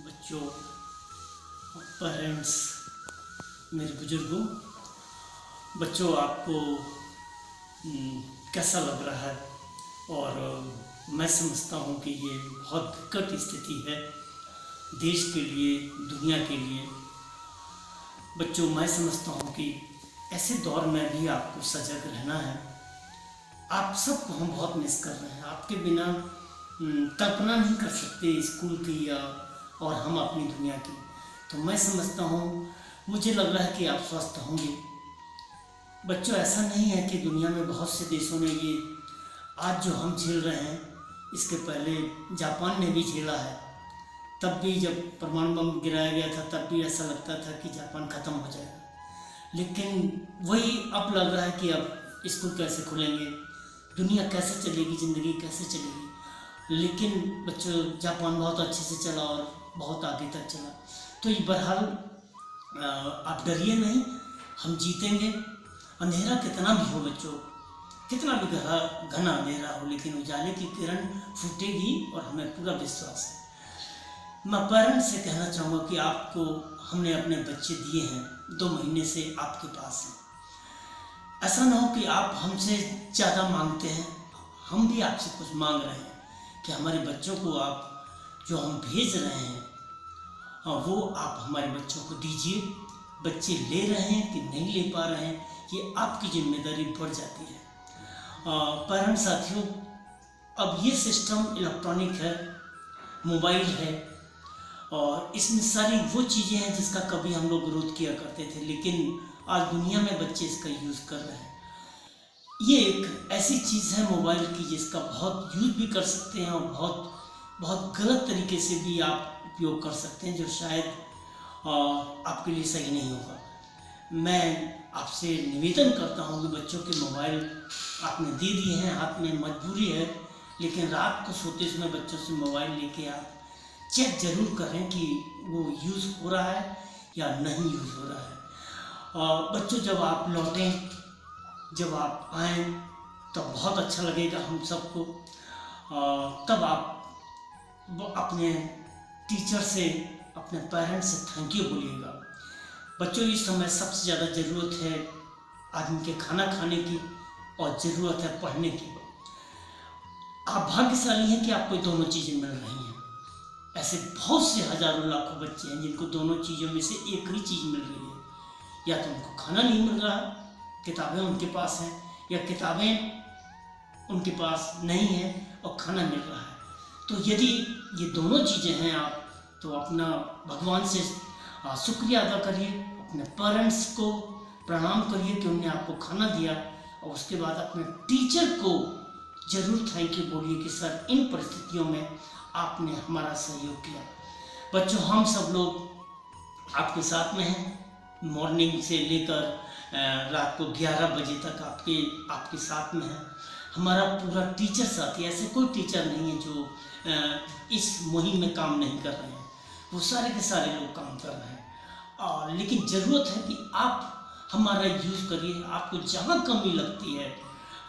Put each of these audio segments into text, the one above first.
बच्चों, पेरेंट्स, मेरे बुजुर्गों, बच्चों आपको कैसा लग रहा है। और मैं समझता हूँ कि ये बहुत विकट स्थिति है देश के लिए, दुनिया के लिए। बच्चों, मैं समझता हूँ कि ऐसे दौर में भी आपको सजग रहना है। आप सबको हम बहुत मिस कर रहे हैं। आपके बिना कल्पना नहीं कर सकते स्कूल की या और हम अपनी दुनिया की। तो मैं समझता हूँ, मुझे लग रहा है कि आप स्वस्थ होंगे। बच्चों, ऐसा नहीं है कि दुनिया में बहुत से देशों ने ये आज जो हम झेल रहे हैं, इसके पहले जापान ने भी झेला है। तब भी जब परमाणु बम गिराया गया था, तब भी ऐसा लगता था कि जापान ख़त्म हो जाएगा। लेकिन वही अब लग रहा है कि अब स्कूल कैसे खुलेंगे, दुनिया कैसे चलेगी, ज़िंदगी कैसे चलेगी। लेकिन बच्चों, जापान बहुत अच्छे से चला और बहुत आगे तक चला। तो ये बहरहाल आप डरिए नहीं, हम जीतेंगे। अंधेरा कितना भी हो बच्चों, कितना भी घना अंधेरा हो, लेकिन उजाले की किरण फूटेगी और हमें पूरा विश्वास है। मैं पेरेंट्स से कहना चाहूँगा कि आपको हमने अपने बच्चे दिए हैं, 2 महीने से आपके पास हैं। ऐसा ना हो कि आप हमसे ज़्यादा मांगते हैं, हम भी आपसे कुछ मांग रहे हैं कि हमारे बच्चों को आप जो हम भेज रहे हैं वो आप हमारे बच्चों को दीजिए। बच्चे ले रहे हैं कि नहीं ले पा रहे हैं, ये आपकी जिम्मेदारी बढ़ जाती है। पेरेंट्स साथियों, अब ये सिस्टम इलेक्ट्रॉनिक है, मोबाइल है, और इसमें सारी वो चीज़ें हैं जिसका कभी हम लोग विरोध किया करते थे, लेकिन आज दुनिया में बच्चे इसका यूज़ कर रहे हैं। ये एक ऐसी चीज़ है मोबाइल की जिसका बहुत यूज़ भी कर सकते हैं और बहुत बहुत गलत तरीके से भी आप उपयोग कर सकते हैं, जो शायद आपके लिए सही नहीं होगा। मैं आपसे निवेदन करता हूँ कि बच्चों के मोबाइल आपने दे दिए हैं, हाथ में मजबूरी है, लेकिन रात को सोते समय बच्चों से मोबाइल लेके आप चेक ज़रूर करें कि वो यूज़ हो रहा है या नहीं यूज़ हो रहा है। और बच्चों, जब आप लौटें, जब आप आएँ, तब बहुत अच्छा लगेगा हम सबको। तब आप अपने टीचर से, अपने पेरेंट्स से थैंक यू बोलिएगा। बच्चों, इस समय सबसे ज़्यादा ज़रूरत है आदमी के खाना खाने की और ज़रूरत है पढ़ने की। आप भाग्यशाली हैं कि आपको दोनों चीज़ें मिल रही हैं। ऐसे बहुत से हज़ारों लाखों बच्चे हैं जिनको दोनों चीज़ों में से एक ही चीज़ मिल रही है। या तो उनको खाना नहीं मिल रहा, किताबें उनके पास हैं, या किताबें उनके पास नहीं हैं और खाना मिल रहा है। तो यदि ये दोनों चीज़ें हैं आप, तो अपना भगवान से शुक्रिया अदा करिए, अपने पेरेंट्स को प्रणाम करिए कि उन्होंने आपको खाना दिया, और उसके बाद अपने टीचर को ज़रूर थैंक यू बोलिए कि सर, इन परिस्थितियों में आपने हमारा सहयोग किया। बच्चों, हम सब लोग आपके साथ में हैं। मॉर्निंग से लेकर रात को 11 बजे तक आपके साथ में है। हमारा पूरा टीचर साथी, ऐसे कोई टीचर नहीं है जो इस मुहिम में काम नहीं कर रहे हैं। वो सारे के सारे लोग काम कर रहे हैं। लेकिन ज़रूरत है कि आप हमारा यूज़ करिए। आपको जहाँ कमी लगती है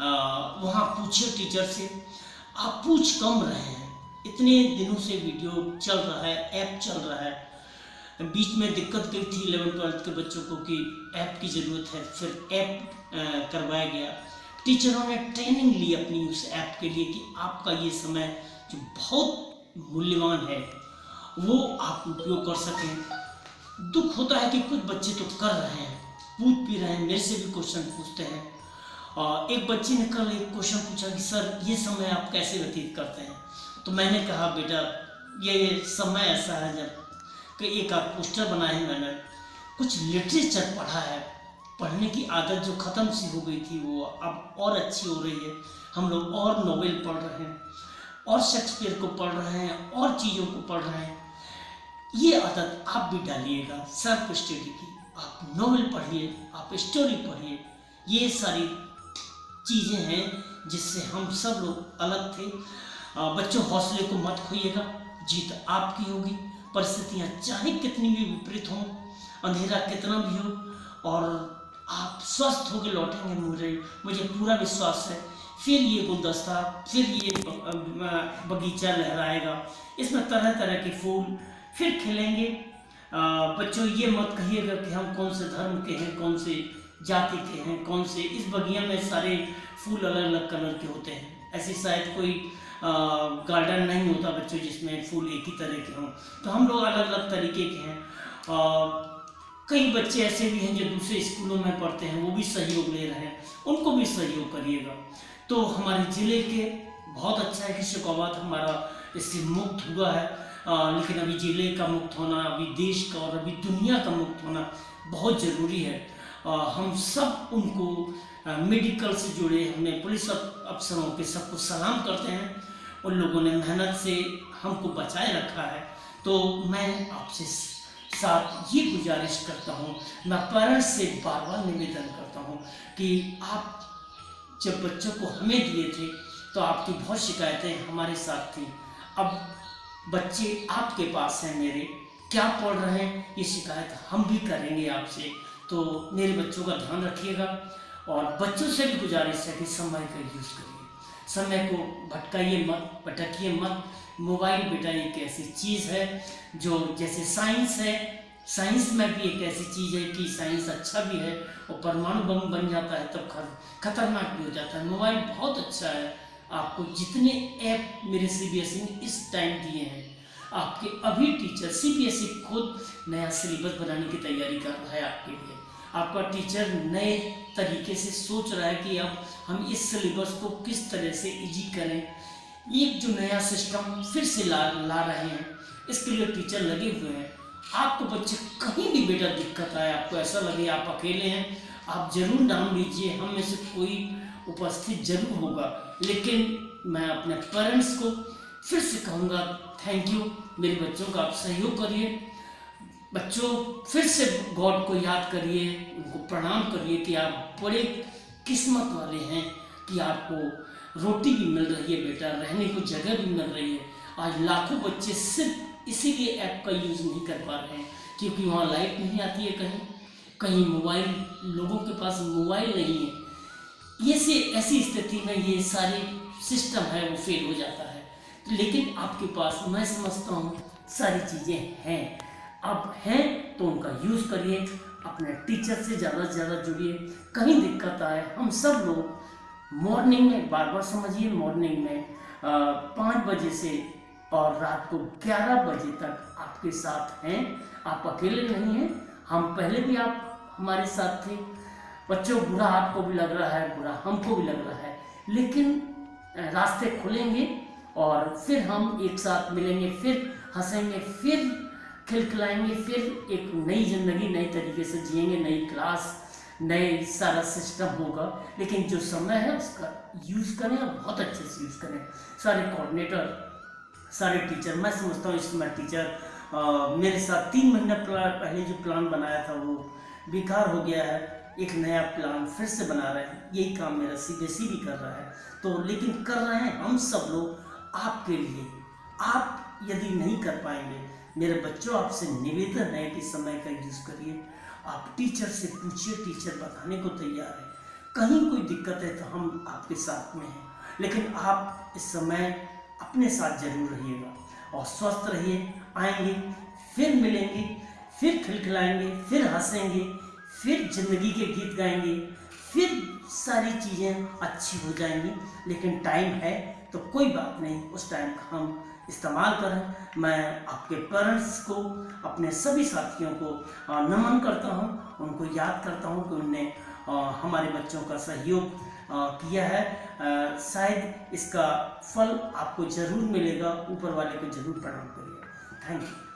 वहाँ पूछिए टीचर से। आप पूछ कम रहे हैं, इतने दिनों से वीडियो चल रहा है, ऐप चल रहा है। बीच में दिक्कत गई थी 11th-12th के बच्चों को कि ऐप की ज़रूरत है, फिर ऐप करवाया गया। टीचरों ने ट्रेनिंग ली अपनी उस ऐप के लिए कि आपका ये समय जो बहुत मूल्यवान है वो आप उपयोग कर सकें। दुख होता है कि कुछ बच्चे तो कर रहे हैं, पूछ भी रहे हैं, मेरे से भी क्वेश्चन पूछते हैं। एक बच्चे ने कल एक क्वेश्चन पूछा कि सर, ये समय आप कैसे व्यतीत करते हैं। तो मैंने कहा, बेटा, ये समय ऐसा है जब कि एक आप पोस्टर बनाए हैं, मैंने कुछ लिटरेचर पढ़ा है, पढ़ने की आदत जो ख़त्म सी हो गई थी वो अब और अच्छी हो रही है। हम लोग और नॉवेल पढ़ रहे हैं, और शेक्सपियर को पढ़ रहे हैं, और चीज़ों को पढ़ रहे हैं। ये आदत आप भी डालिएगा, सेल्फ स्टडी की। आप नॉवेल पढ़िए, आप स्टोरी पढ़िए। ये सारी चीज़ें हैं जिससे हम सब लोग अलग थे। बच्चों, हौसले को मत खोइएगा, जीत आपकी होगी। परिस्थितियाँ चाहे कितनी भी विपरीत हों, अंधेरा कितना भी हो, और आप स्वस्थ होकर लौटेंगे। मुझे पूरा विश्वास है। फिर ये गुलदस्ता, फिर ये बगीचा लहराएगा। इसमें तरह तरह के फूल, फिर खेलेंगे। बच्चों ये मत कहिएगा कि हम कौन से धर्म के हैं, कौन से जाति के हैं, कौन से, इस बगिया में सारे फूल अलग अलग कलर के होते हैं। ऐसी शायद कोई गार्डन नहीं होता बच्चों जिसमें फूल एक ही तरह के हों। तो हम लोग अलग अलग तरीके के हैं। कई बच्चे ऐसे भी हैं जो दूसरे स्कूलों में पढ़ते हैं, वो भी सहयोग ले रहे हैं, उनको भी सहयोग करिएगा। तो हमारे ज़िले के बहुत अच्छा है कि शेखावात हमारा इससे मुक्त हुआ है। लेकिन अभी ज़िले का मुक्त होना, अभी देश का और अभी दुनिया का मुक्त होना बहुत ज़रूरी है। हम सब उनको मेडिकल से जुड़े, हमने पुलिस अफसरों के सबको सलाम करते हैं। उन लोगों ने मेहनत से हमको बचाए रखा है। तो मैं आपसे साथ ये गुजारिश करता हूँ, मैं पेरेंट्स से बार बार निवेदन करता हूँ कि आप जब बच्चों को हमें दिए थे तो आपकी बहुत शिकायतें हमारे साथ थी। अब बच्चे आपके पास हैं, मेरे क्या पढ़ रहे हैं ये शिकायत हम भी करेंगे आपसे। तो मेरे बच्चों का ध्यान रखिएगा और बच्चों से भी गुजारिश है कि समय का यूज़ करिए, समय को भटकाइए मत, भटकिए मत। मोबाइल बेटा एक ऐसी चीज़ है जो, जैसे साइंस है, साइंस में भी एक ऐसी चीज़ है कि साइंस अच्छा भी है और परमाणु बम बन जाता है तब खतरनाक भी हो जाता है। मोबाइल बहुत अच्छा है। आपको जितने ऐप मेरे सीबीएसई ने इस टाइम दिए हैं, आपके अभी टीचर सीबीएसई खुद नया सिलेबस बनाने की तैयारी कर रहा है आपके लिए। आपका टीचर नए तरीके से सोच रहा है कि अब हम इस सिलेबस को किस तरह से इजी करें। एक जो नया सिस्टम फिर से ला रहे हैं, इसके लिए टीचर लगे हुए हैं। आपको बच्चे कहीं भी बेटा दिक्कत आए, आपको ऐसा लगे आप अकेले हैं, आप जरूर नाम लीजिए, हम में से कोई उपस्थित जरूर होगा। लेकिन मैं अपने पेरेंट्स को फिर से कहूँगा, थैंक यू। मेरे बच्चों का आप सहयोग करिए। बच्चों फिर से गॉड को याद करिए, उनको प्रणाम करिए कि आप बड़े किस्मत वाले हैं कि आपको रोटी भी मिल रही है बेटा, रहने को जगह भी मिल रही है। आज लाखों बच्चे सिर्फ इसीलिए ऐप का यूज़ नहीं कर पा रहे हैं क्योंकि वहाँ लाइट नहीं आती है, कहीं मोबाइल, लोगों के पास मोबाइल नहीं है। ये से ऐसी स्थिति में ये सारे सिस्टम है वो फेल हो जाता है। लेकिन आपके पास मैं समझता हूँ सारी चीज़ें हैं, अब हैं तो उनका यूज़ करिए। अपने टीचर से ज़्यादा से ज़्यादा जुड़िए। कहीं दिक्कत आए, हम सब लोग मॉर्निंग में, बार बार समझिए, मॉर्निंग में 5 बजे से और रात को 11 बजे तक आपके साथ हैं। आप अकेले नहीं हैं, हम पहले भी आप हमारे साथ थे। बच्चों बुरा आपको भी लग रहा है, बुरा हमको भी लग रहा है, लेकिन रास्ते खुलेंगे और फिर हम एक साथ मिलेंगे, फिर हंसेंगे, फिर खिलखिलाएंगे, फिर एक नई ज़िंदगी नई तरीके से जिएंगे, नई क्लास, नए सारा सिस्टम होगा। लेकिन जो समय है उसका यूज़ करें और बहुत अच्छे से यूज़ करें। सारे कोऑर्डिनेटर, सारे टीचर, मैं समझता हूँ इस समय टीचर मेरे साथ 3 महीना पहले जो प्लान बनाया था वो बेकार हो गया है। एक नया प्लान फिर से बना रहे हैं। यही काम मेरा सीबीएसई भी कर रहा है। तो लेकिन कर रहे हैं हम सब लोग आपके लिए। आप यदि नहीं कर पाएंगे, मेरे बच्चों आपसे निवेदन है कि समय का यूज़ करिए। आप टीचर से पूछिए, टीचर बताने को तैयार है। कहीं कोई दिक्कत है तो हम आपके साथ में हैं। लेकिन आप इस समय अपने साथ जरूर रहिएगा और स्वस्थ रहिए। आएंगे, फिर मिलेंगे, फिर खिलखिलाएंगे, फिर हंसेंगे, फिर ज़िंदगी के गीत गाएंगे, फिर सारी चीज़ें अच्छी हो जाएंगी। लेकिन टाइम है तो कोई बात नहीं, उस टाइम का हम इस्तेमाल करें। मैं आपके पेरेंट्स को, अपने सभी साथियों को नमन करता हूँ, उनको याद करता हूँ कि उनने हमारे बच्चों का सहयोग किया है। शायद इसका फल आपको ज़रूर मिलेगा। ऊपर वाले को ज़रूर प्रणाम करिए। Thank you.